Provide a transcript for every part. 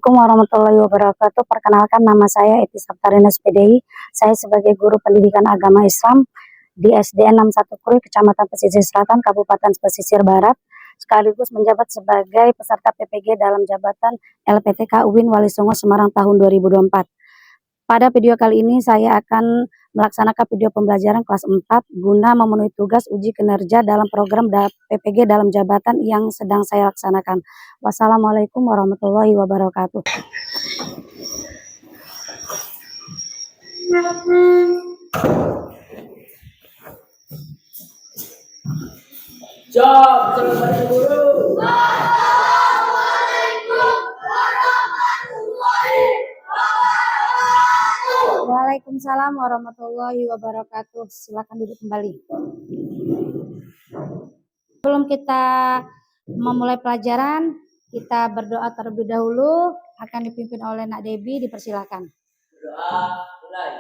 Assalamualaikum warahmatullahi wabarakatuh. Perkenalkan, nama saya Eti Saptarina SPDI. Saya sebagai guru pendidikan agama Islam di SDN 61 Krui, Kecamatan Pesisir Selatan, Kabupaten Pesisir Barat, sekaligus menjabat sebagai peserta PPG dalam jabatan LPTK UIN Wali Songo Semarang tahun 2024. Pada video kali ini saya akan melaksanakan video pembelajaran kelas 4 guna memenuhi tugas uji kinerja dalam program PPG dalam jabatan yang sedang saya laksanakan. Wassalamualaikum warahmatullahi wabarakatuh. Jawab, selamat guru. Waalaikumsalam warahmatullahi wabarakatuh. Silakan duduk kembali. Sebelum kita memulai pelajaran, kita berdoa terlebih dahulu. Akan dipimpin oleh Nak Debi, dipersilakan. Doa mulai.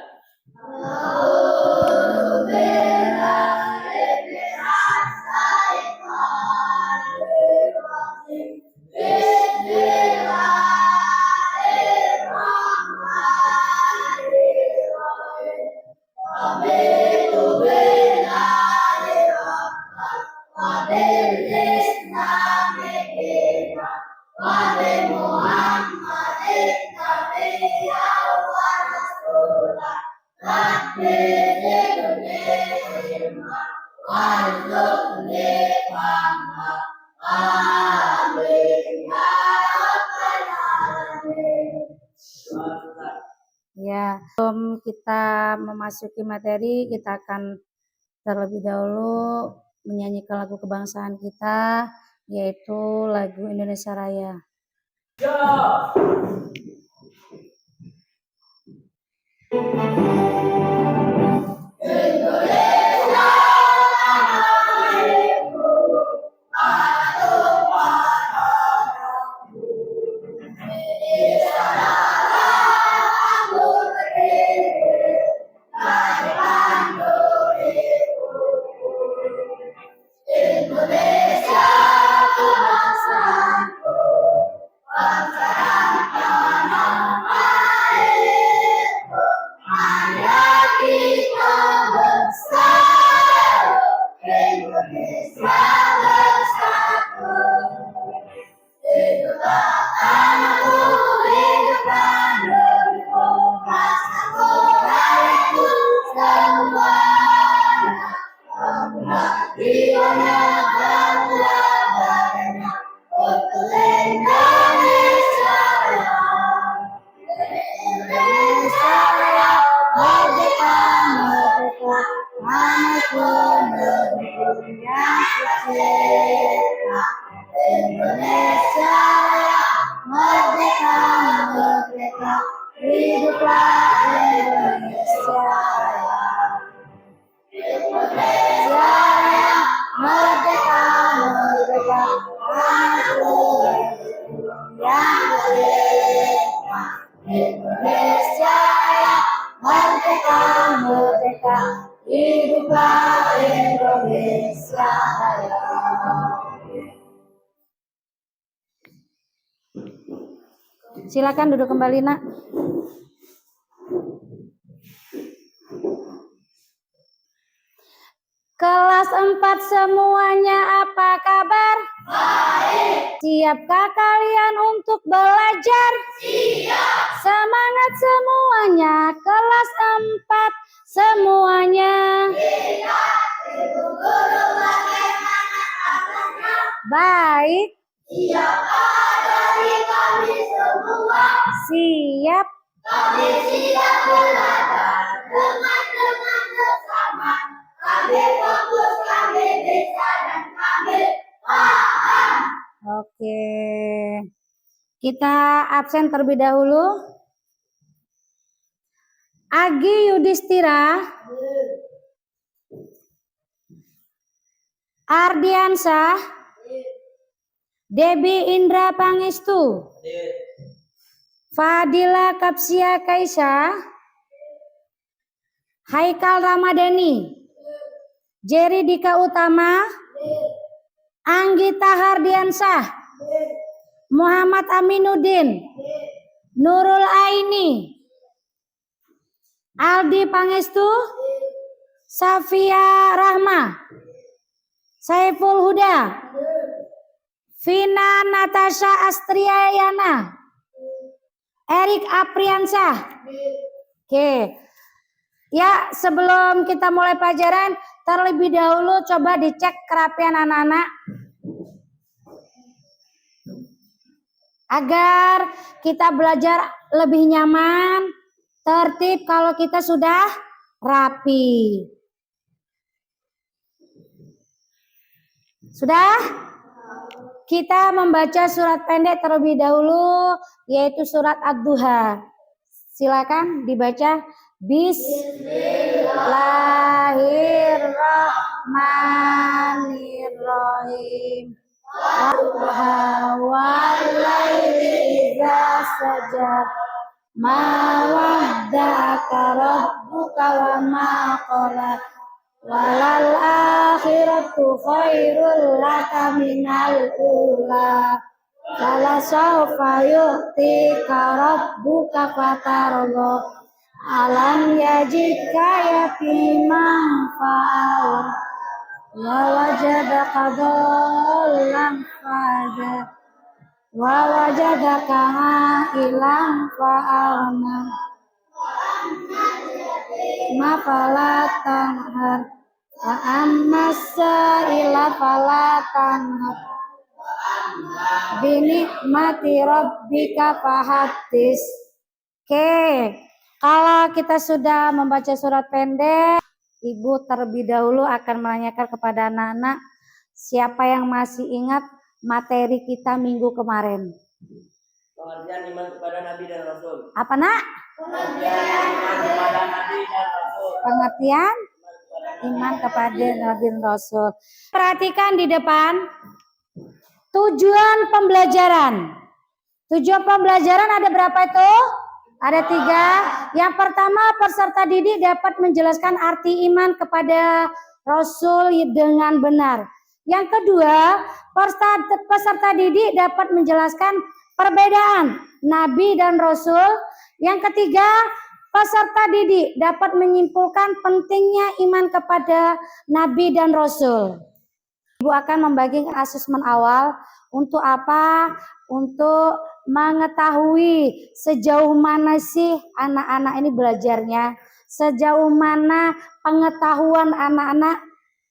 Ya, sebelum kita memasuki materi, kita akan terlebih dahulu menyanyikan lagu kebangsaan kita, yaitu lagu Indonesia Raya. Jawab. Silakan duduk kembali, Nak. Kelas 4 semuanya, apa kabar? Baik. Siapkah kalian untuk belajar? Siap. Semangat semuanya, kelas 4 semuanya. Siap. Ibu guru bagaimana kabarnya? Baik. Siapkah dari kami semua? Siap. Kami siap belajar dengan bersama. Kami fokus, kami bisa, dan kami paham. Oke. Kita absen terlebih dahulu. Agi Yudhistira. Ardiansyah. Debi Indra Pangestu. Fadila Kapsia Kaisa. Haikal Ramadhani. Jerry Dika Utama, Anggita Hardiansyah, Muhammad Aminuddin, Nurul Aini, Aldi Pangestu, Safia Rahma, Saiful Huda, Vina Natasha Astriayana, Erik Apriansyah. Oke. Ya, sebelum kita mulai pelajaran, terlebih dahulu coba dicek kerapian anak-anak agar kita belajar lebih nyaman, tertib kalau kita sudah rapi. Sudah? Kita membaca surat pendek terlebih dahulu, yaitu surat Ad-Duha. Silakan dibaca. Bismillahirrahmanirrahim. Walaili idza saja ma wadda'aka rabbuka wa ma qala walal akhiratu khairul laka minal ula wala sawfa yu'tika rabbuka fatarda alam yajidka yatiman fa'awa wa wajadaka dhallan fahada wa wajadaka ilang fa'aghna ma fala tanhar wa amma sa'ila fala tanhar binikmati rabbika fahaddis. Oke, kalau kita sudah membaca surat pendek, Ibu terlebih dahulu akan menanyakan kepada anak-anak siapa yang masih ingat materi kita minggu kemarin. Pengertian iman kepada Nabi dan Rasul. Apa nak? Pengertian iman kepada Nabi dan Rasul. Pengertian iman kepada Nabi dan Rasul. Perhatikan di depan tujuan pembelajaran. Tujuan pembelajaran ada berapa itu? Ada 3. Yang pertama, peserta didik dapat menjelaskan arti iman kepada Rasul dengan benar. Yang kedua, peserta didik dapat menjelaskan perbedaan Nabi dan Rasul. Yang ketiga, peserta didik dapat menyimpulkan pentingnya iman kepada Nabi dan Rasul. Ibu akan membagi asesmen awal untuk apa? Untuk mengetahui sejauh mana sih anak-anak ini belajarnya, sejauh mana pengetahuan anak-anak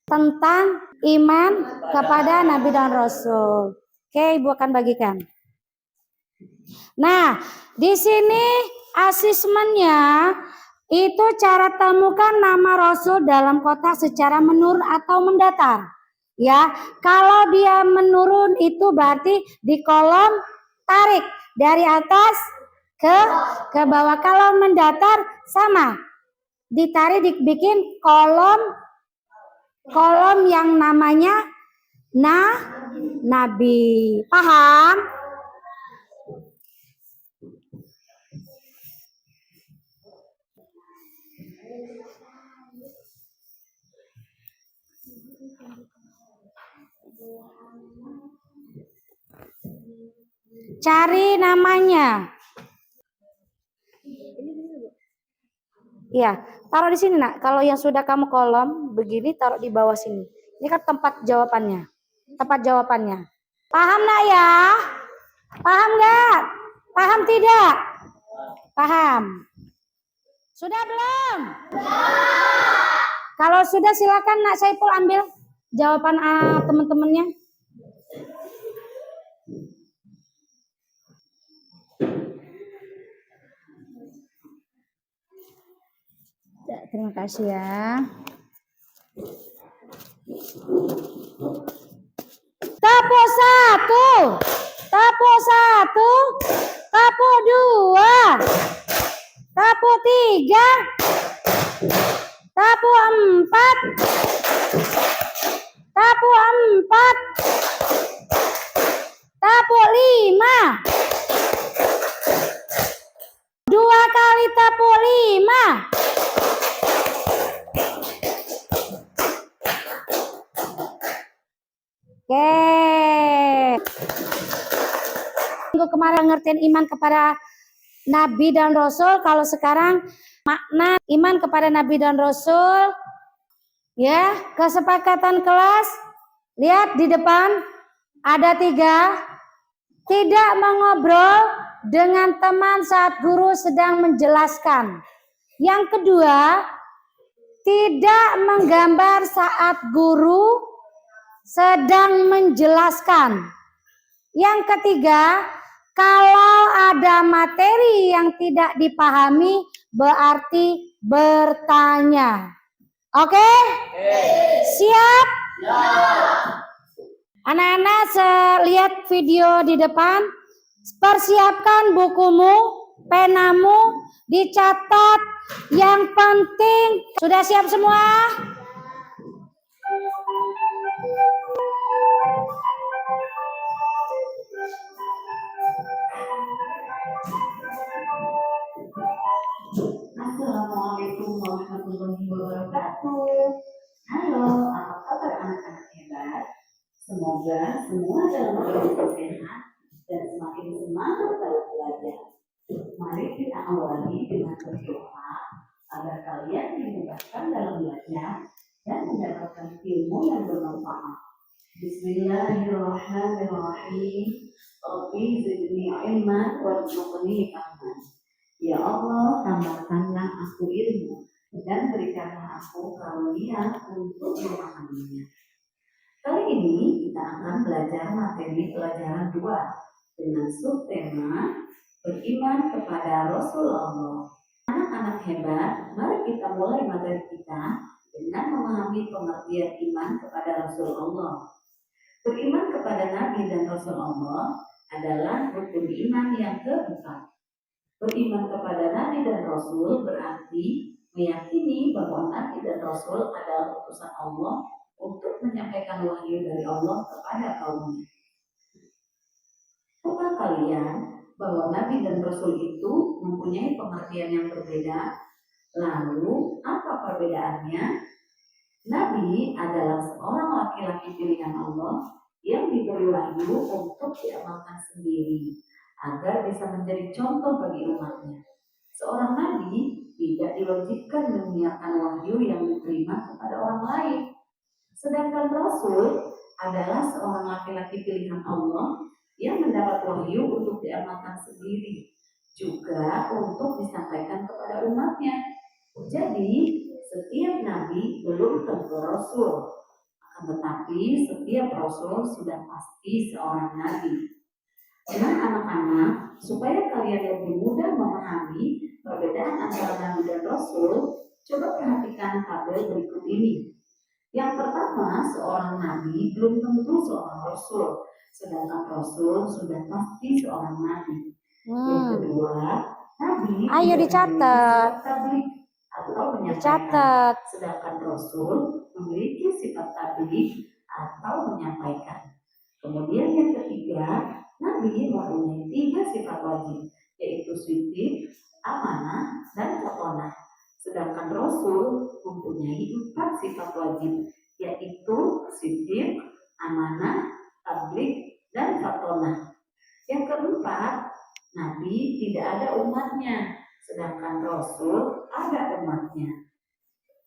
tentang iman kepada Nabi dan Rasul. Oke, Ibu akan bagikan. Nah, di sini asesmennya itu cara temukan nama Rasul dalam kotak secara menurun atau mendatar. Ya, kalau dia menurun itu berarti di kolom tarik dari atas ke bawah. Kalau mendatar sama, ditarik dibikin kolom yang namanya Nabi. Paham? Cari namanya. Iya, taruh di sini nak. Kalau yang sudah kamu kolom begini, taruh di bawah sini. Ini kan tempat jawabannya. Tempat jawabannya. Paham nak ya? Paham nggak? Paham tidak? Paham. Sudah belum? Kalau sudah silakan nak Saiful ambil jawaban teman-temannya. Terima kasih ya. Tapo 1, tapo 1, tapo 2, tapo 3, tapo 4, tapo 4, tapo 5, 2 kali tapo 5. Oke. Minggu kemarin ngertiin iman kepada Nabi dan Rasul. Kalau sekarang makna iman kepada Nabi dan Rasul. Ya, kesepakatan kelas. Lihat di depan ada 3. Tidak mengobrol dengan teman saat guru sedang menjelaskan. Yang kedua, tidak menggambar saat guru sedang menjelaskan. Yang ketiga, kalau ada materi yang tidak dipahami berarti bertanya. Oke? Siap? Anak-anak lihat video di depan. Persiapkan bukumu, penamu, dicatat. Yang penting, sudah siap semua? Assalamualaikum warahmatullahi wabarakatuh. Halo, apa kabar anak-anak hebat? Semoga semua dalam kondisi sehat dan semakin semangat dalam belajar. Mari kita awali dengan berdoa agar kalian dimudahkan dalam belajar dan mendapatkan ilmu yang bermanfaat. Bismillahirrahmanirrahim. Rabbi zidni ilman warzuqni fahman. Ya Allah, tambahkanlah aku ilmu dan berikanlah aku karunia untuk memahaminya. Kali ini kita akan belajar materi pelajaran 2 dengan subtema beriman kepada Rasulullah. Anak-anak hebat, mari kita mulai materi kita dengan memahami pengertian iman kepada Rasulullah. Beriman kepada Nabi dan Rasulullah adalah rukun iman yang keempat. Beriman kepada Nabi dan Rasul berarti meyakini bahwa Nabi dan Rasul adalah utusan Allah untuk menyampaikan wahyu dari Allah kepada kaumnya. Tahukah kalian bahwa Nabi dan Rasul itu mempunyai pengertian yang berbeda? Lalu, apa perbedaannya? Nabi adalah seorang laki-laki pilihan Allah yang diberi wahyu untuk diamalkan sendiri, agar bisa menjadi contoh bagi umatnya. Seorang nabi tidak diwajibkan menyiarkan wahyu yang diterima kepada orang lain. Sedangkan Rasul adalah seorang laki-laki pilihan Allah yang mendapat wahyu untuk diamalkan sendiri, juga untuk disampaikan kepada umatnya. Jadi, setiap nabi belum tentu Rasul, akan tetapi setiap Rasul sudah pasti seorang nabi. Nah anak-anak, supaya kalian lebih mudah memahami perbedaan antara Nabi dan Rasul, coba perhatikan tabel berikut ini. Yang pertama, seorang Nabi belum tentu seorang Rasul, sedangkan Rasul sudah pasti seorang Nabi. Yang kedua, Nabi Ayo dicatat. tabligh atau menyampaikan, Dicatat. sedangkan Rasul memiliki sifat tabligh atau menyampaikan. Kemudian yang ketiga, Nabi mempunyai 3 sifat wajib, yaitu siddiq, amanah, dan fatonah. Sedangkan Rasul mempunyai 4 sifat wajib, yaitu siddiq, amanah, tabligh, dan fatonah. Yang keempat, Nabi tidak ada umatnya, sedangkan Rasul ada umatnya.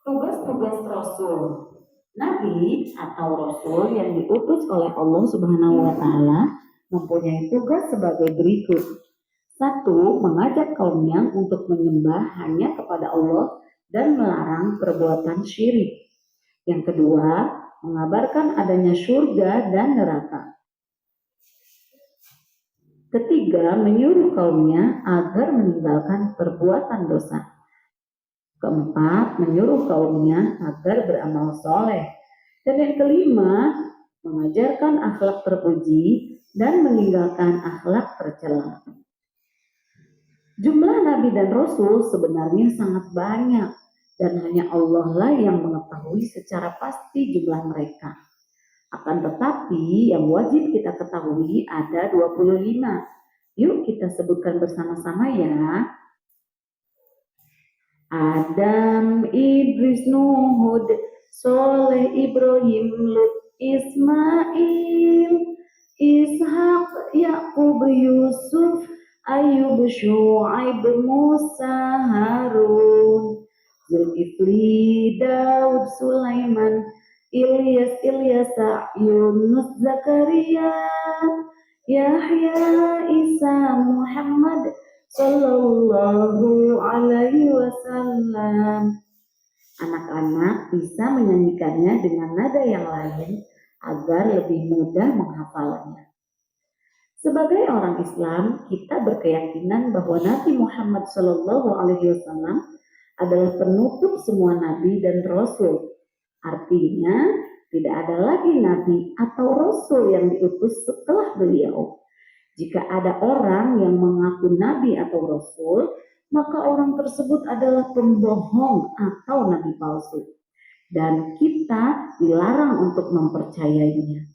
Tugas-tugas Rasul. Nabi atau Rasul yang diutus oleh Allah Subhanahu wa Ta'ala mempunyai tugas sebagai berikut. 1. Mengajak kaumnya untuk menyembah hanya kepada Allah dan melarang perbuatan syirik. Yang kedua, mengabarkan adanya surga dan neraka. Ketiga, menyuruh kaumnya agar meninggalkan perbuatan dosa. Keempat, menyuruh kaumnya agar beramal soleh. Dan yang kelima, mengajarkan akhlak terpuji dan meninggalkan akhlak tercela. Jumlah Nabi dan Rasul sebenarnya sangat banyak dan hanya Allah lah yang mengetahui secara pasti jumlah mereka. Akan tetapi yang wajib kita ketahui ada 25. Yuk kita sebutkan bersama-sama ya. Adam, Idris, Nuh, Hud, Soleh, Ibrahim, Lut, Ismail, Ishak, Yakub, Yusuf, Ayub, Syuaib, Musa, Harun, Zulkifli, Daud, Sulaiman, Ilyas, Yunus, Zakaria, Yahya, Isa, Muhammad, Sallallahu Alaihi Wasallam. Anak-anak bisa menyanyikannya dengan nada yang lain agar lebih mudah menghafalnya. Sebagai orang Islam, kita berkeyakinan bahwa Nabi Muhammad SAW adalah penutup semua nabi dan rasul. Artinya, tidak ada lagi nabi atau rasul yang diutus setelah beliau. Jika ada orang yang mengaku nabi atau rasul, maka orang tersebut adalah pembohong atau nabi palsu. Dan kita dilarang untuk mempercayainya.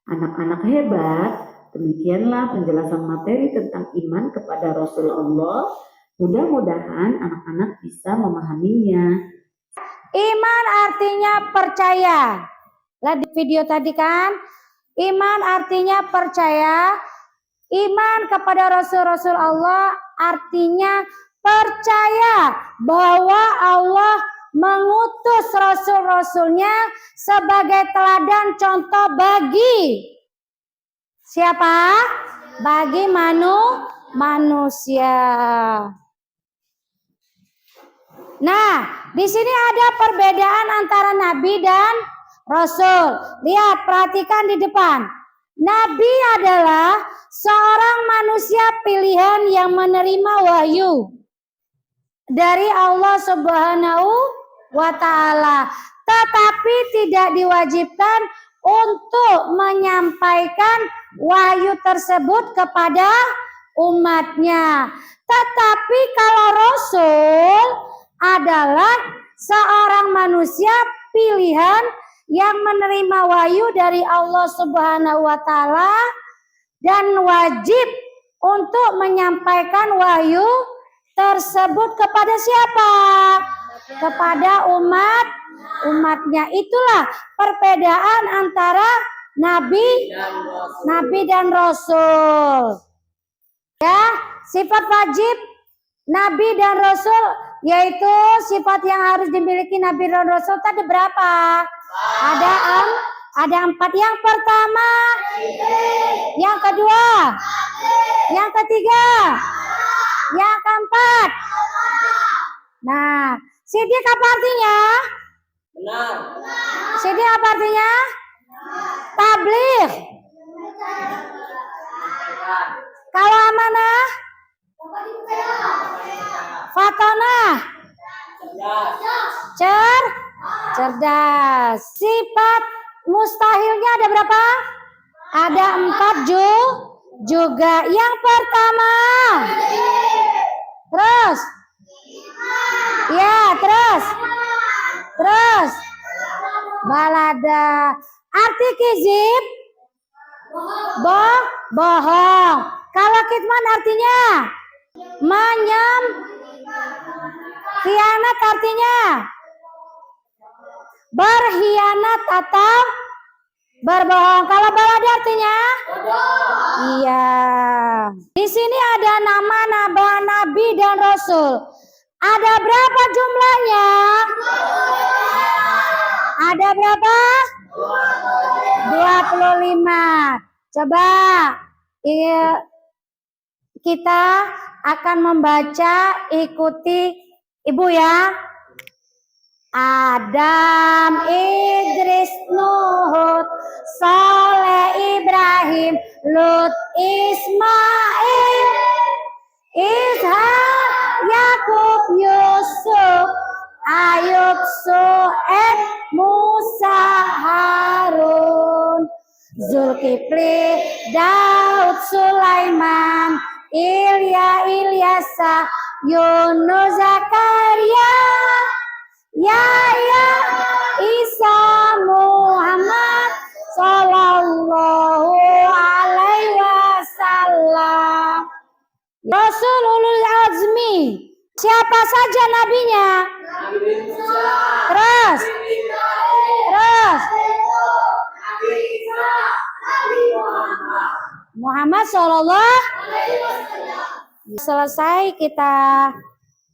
Anak-anak hebat, demikianlah penjelasan materi tentang iman kepada Rasulullah. Mudah-mudahan anak-anak bisa memahaminya. Iman artinya percaya. Lihat di video tadi kan? Iman artinya percaya. Iman kepada Rasul-Rasul Allah artinya percaya bahwa Allah mengutus Rasul-Rasulnya sebagai teladan contoh bagi siapa? Bagi manusia. Nah, di sini ada perbedaan antara nabi dan rasul. Lihat, perhatikan di depan. Nabi adalah seorang manusia pilihan yang menerima wahyu dari Allah Subhanahu wa Ta'ala, tetapi tidak diwajibkan untuk menyampaikan wahyu tersebut kepada umatnya. Tetapi kalau rasul adalah seorang manusia pilihan yang menerima wahyu dari Allah Subhanahu wa Ta'ala dan wajib untuk menyampaikan wahyu tersebut kepada siapa? Kepada umatnya. Itulah perbedaan antara nabi dan rasul. Ya, sifat wajib nabi dan rasul yaitu sifat yang harus dimiliki nabi dan rasul tadi berapa? Ada 4. Yang pertama, yang kedua, yang ketiga, yang keempat. Nah, sidik apa artinya? Benar. Sidik apa artinya? Tabligh. Kalau amanah? Fatonah. Cerdas. Sifat mustahilnya ada berapa? Ada 4 juga. Yang pertama. Terus. Ya, terus. Balada. Arti kizib? Bohong. Kalau kitman artinya? Khianat artinya? Berkhianat atau berbohong. Kalau balada artinya? Iya. Di sini ada nama nabi dan rasul. Ada berapa jumlahnya? Ada berapa? 25. Coba kita akan membaca, ikuti Ibu ya. Adam, Idris, Nuh, Saleh, Ibrahim, Lut, Ismail, Ishak, Yakub, Yusuf, Ayub, Su'aib, Musa, Harun, Zulkifli, Daud, Sulaiman, Ilyasa, Yunus, Zakaria, Yahya, Isa, Muhammad, Sallallahu Alaihi Wasallam. Rasul ulul azmi. Siapa saja nabinya? Terus. Muhammad Muhammad Shallallahu. Selesai kita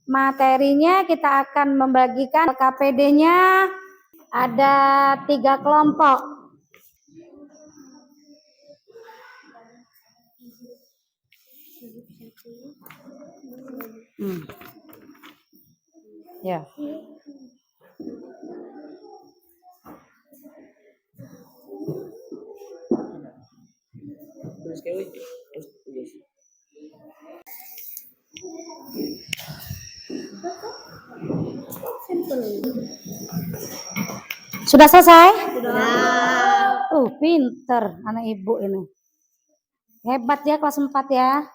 materinya, kita akan membagikan KPD-nya ada 3 kelompok. Ya. Terus kayak terus. Sudah selesai? Sudah. Pinter anak ibu ini. Hebat ya kelas 4 ya.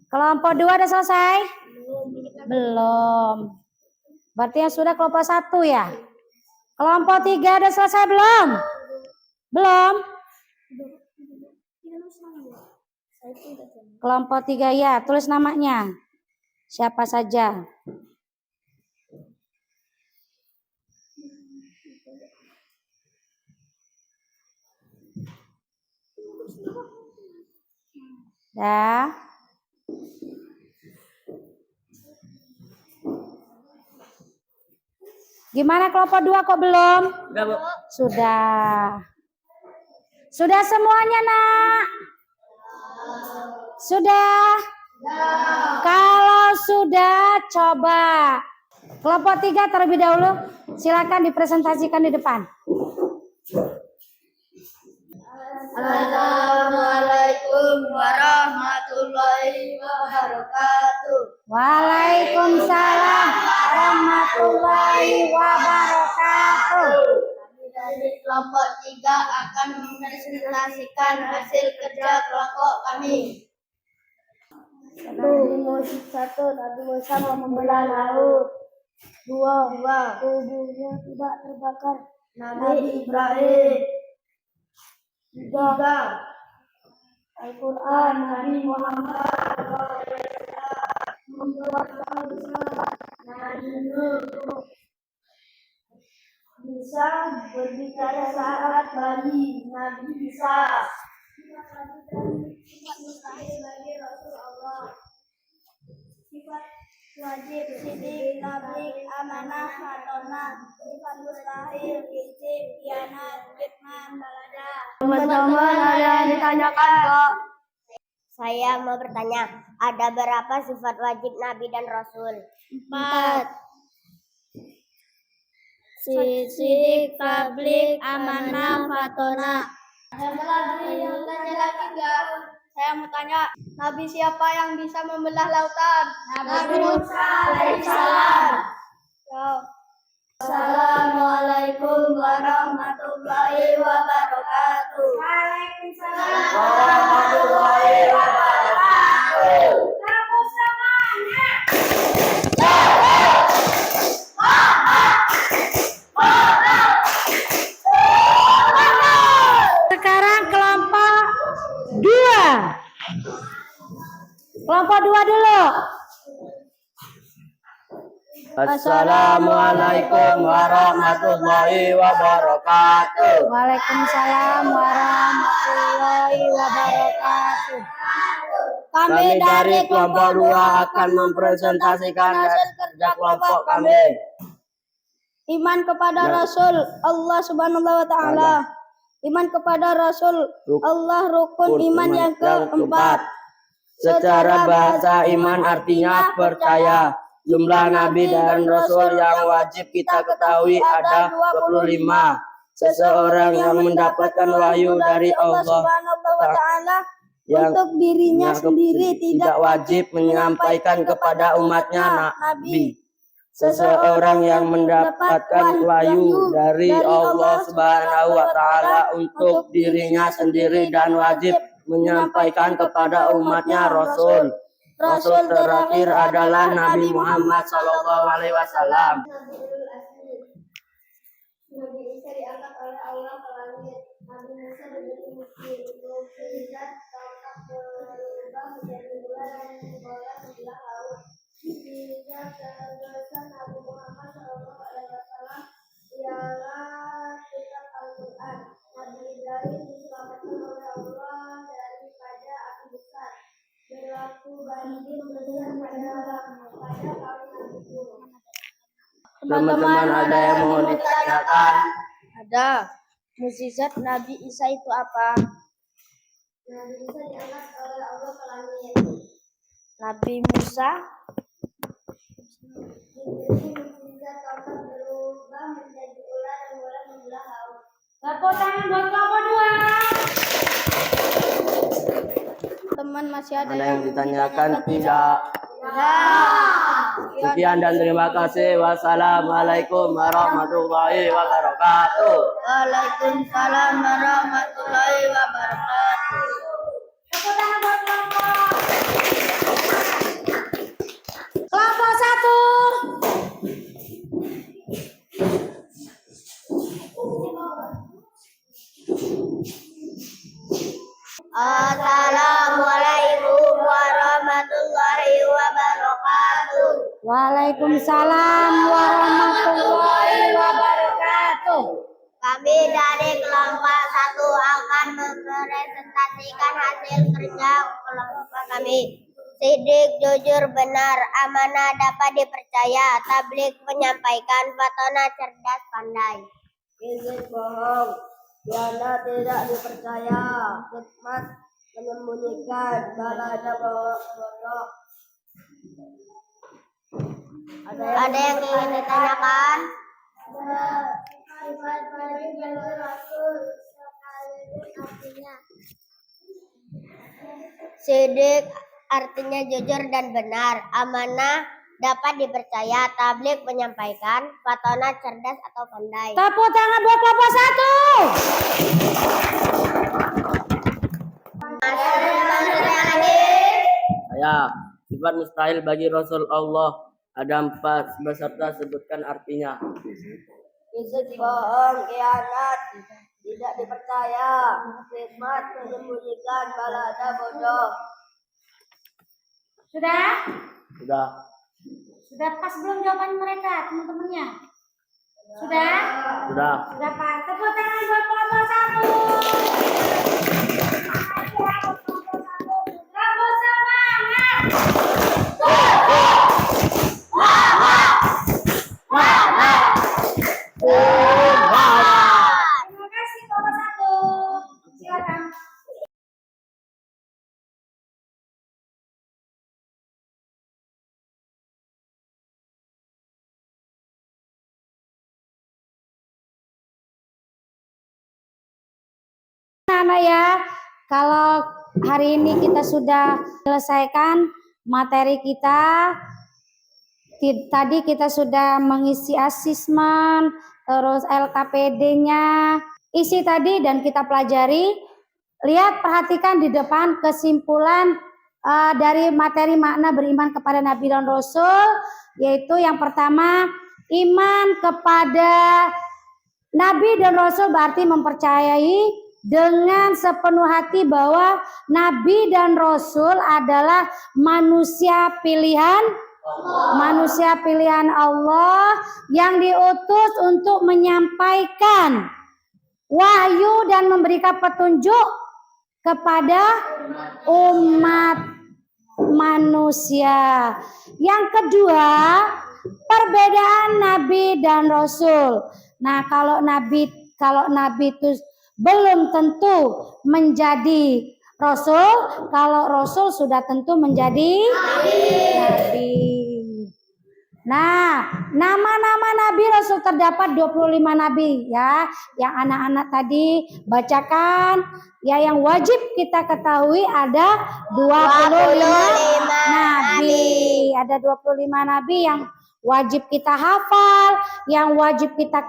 Kelompok 2 udah selesai? Belum. Berarti yang sudah kelompok 1 ya? Kelompok 3 udah selesai belum? Belum? Kelompok 3 ya, tulis namanya. Siapa saja? Ya. Gimana kelompok 2 kok belum? Udah, Bu. Sudah. Sudah semuanya, Nak? Sudah? Kalau sudah, coba. Kelompok 3 terlebih dahulu. Silakan dipresentasikan di depan. Assalamualaikum warahmatullahi wabarakatuh. Waalaikumsalam warahmatullahi wabarakatuh. Kami dari kelompok 3 akan mempresentasikan hasil kerja kelompok kami. Nabi Musa mau membelah laut. 2. Tubuhnya tidak terbakar. Nabi Ibrahim. 3. Al-Quran Nabi Muhammad membuat Nabi Nuh bisa berbicara saat bayi Nabi Isa mustahil bagi Rasulullah. Sifat wajib sidik tablik amanah matonah. Sifat mustahil izin kianat kitman balada. Teman-teman ada yang ditanyakan kok. Saya mau bertanya, ada berapa sifat wajib Nabi dan Rasul? 4. Sidik, tablik, amanah, fatona. Yang tanya lagi enggak? Saya mau tanya, Nabi siapa yang bisa membelah lautan? Nabi Musa alaihissalam. Assalamualaikum warahmatullahi wabarakatuh. Waalaikumsalam warahmatullahi wabarakatuh. Kamu semangat. Sekarang kelompok 2. Kelompok 2 dulu. Assalamualaikum warahmatullahi wabarakatuh. Waalaikumsalam warahmatullahi wabarakatuh. Kami dari kelompok 2 akan mempresentasikan hasil kerja kelompok kami. Iman kepada Rasul Allah Subhanahu wa taala. Iman kepada Rasul Allah rukun iman yang keempat. Secara bahasa iman artinya percaya. Jumlah nabi dan rasul yang wajib kita ketahui ada 25. Seseorang yang mendapatkan wahyu dari Allah Subhanahu wa taala yang untuk dirinya sendiri tidak wajib menyampaikan kepada umatnya nabi. Seseorang yang mendapatkan wahyu dari Allah Subhanahu wa taala untuk dirinya sendiri dan wajib menyampaikan kepada umatnya rasul. Rasul terakhir adalah Nabi Muhammad Sallallahu Alaihi Wasallam. Nabi Isa diangkat oleh Allah ke langit. Nabi Musa menjadi mukjizat Taurat berubah menjadi bulan dan bola sebelah laut. Mukjizat terbesar Nabi Muhammad Sallallahu Alaihi Wasallam ialah Teman-teman ada yang mau ditanyakan? Ada. Mukjizat Nabi Isa itu apa? Nabi Isa diangkat oleh Allah ke langit. Nabi Musa mukjizat tongkat berubah menjadi ular dan ular membelah laut. Tepuk tangan buat kelompok 2. Teman masih ada Ada yang ditanyakan? Tidak. Nah, Sekian dan terima kasih. Wassalamualaikum warahmatullahi wabarakatuh. Waalaikumsalam warahmatullahi wabarakatuh. Tepuk tangan buat kelompok. Kelompok 1. Assalamualaikum warahmatullahi wabarakatuh. Waalaikumsalam warahmatullahi wabarakatuh. Kami dari kelompok 1 akan mempresentasikan hasil kerja kelompok kami. Sidik, jujur, benar, amanah, dapat dipercaya, tabligh, menyampaikan, fatona, cerdas, pandai. Izin, bohong, khianat, tidak dipercaya, khidmat, menyembunyikan, balada, bodoh. Ada yang ingin ditanyakan? Sifat baik jalur Rasul sekaligus artinya. Sidik artinya jujur dan benar, amanah, dapat dipercaya, tabligh, menyampaikan, fatona, cerdas atau pandai. Tepuk tangan buat kelompok 1. Saya, sifat mustahil bagi Rasul Allah ada 4 beserta sebutkan artinya. Izin, bohong, khianat, tidak dipercaya, khidmat, menyembunyikan, balada, bodoh. Sudah? Sudah. Sudah pas belum jawaban mereka, teman-temannya? Sudah? Sudah. Sudah pas. Tepuk tangan buat kelompok 1. Kelompok semangat. Terima kasih kelompok 1. Silakan. Anak ya, kalau hari ini kita sudah selesaikan materi kita, tadi kita sudah mengisi asesmen, terus LKPD-nya, isi tadi dan kita pelajari. Lihat, perhatikan di depan kesimpulan dari materi makna beriman kepada Nabi dan Rasul, yaitu yang pertama, iman kepada Nabi dan Rasul berarti mempercayai dengan sepenuh hati bahwa Nabi dan Rasul adalah manusia pilihan Allah yang diutus untuk menyampaikan wahyu dan memberikan petunjuk kepada umat manusia. Yang kedua, perbedaan Nabi dan Rasul. Nah, kalau Nabi itu belum tentu menjadi Rasul, kalau Rasul sudah tentu menjadi Nabi. Nah, nama-nama Nabi Rasul terdapat 25 Nabi ya. Yang anak-anak tadi bacakan, ya yang wajib kita ketahui ada 25 Nabi. Ada 25 Nabi yang wajib kita hafal, yang wajib kita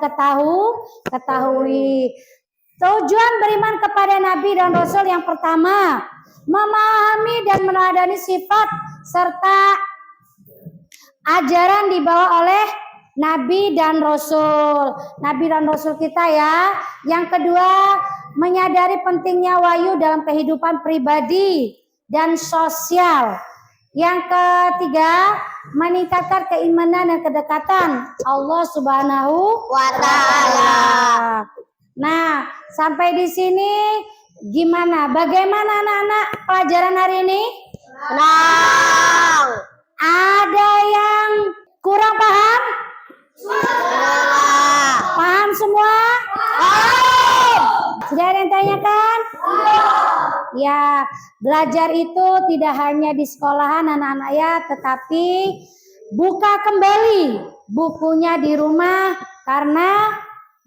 ketahui. Tujuan beriman kepada Nabi dan Rasul yang pertama, memahami dan meneladani sifat serta ajaran dibawa oleh Nabi dan Rasul. Nabi dan Rasul kita ya. Yang kedua, menyadari pentingnya wahyu dalam kehidupan pribadi dan sosial. Yang ketiga, meningkatkan keimanan dan kedekatan Allah Subhanahu wa Ta'ala. Nah, sampai di sini gimana? Bagaimana anak-anak pelajaran hari ini? Senang. Ada yang Ada yang tanyakan? Ya, belajar itu tidak hanya di sekolahan anak-anak ya, tetapi buka kembali bukunya di rumah karena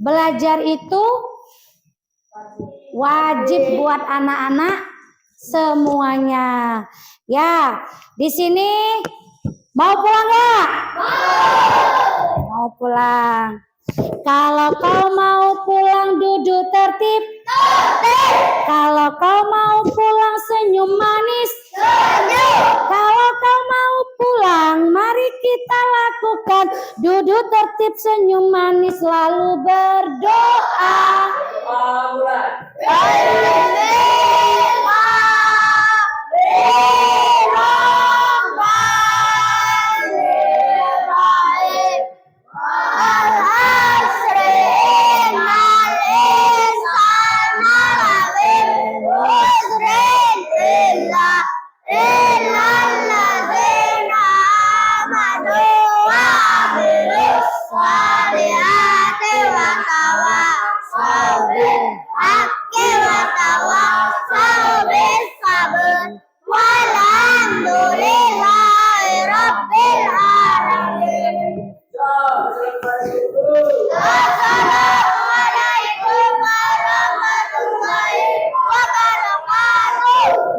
belajar itu wajib buat anak-anak semuanya. Ya, di sini mau pulang nggak? Mau pulang. Kalau kau mau pulang duduk tertib. Kalau kau mau pulang senyum manis. Kalau kau mau pulang mari kita lakukan duduk tertib senyum manis lalu berdoa.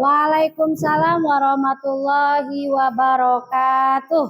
Waalaikumsalam warahmatullahi wabarakatuh.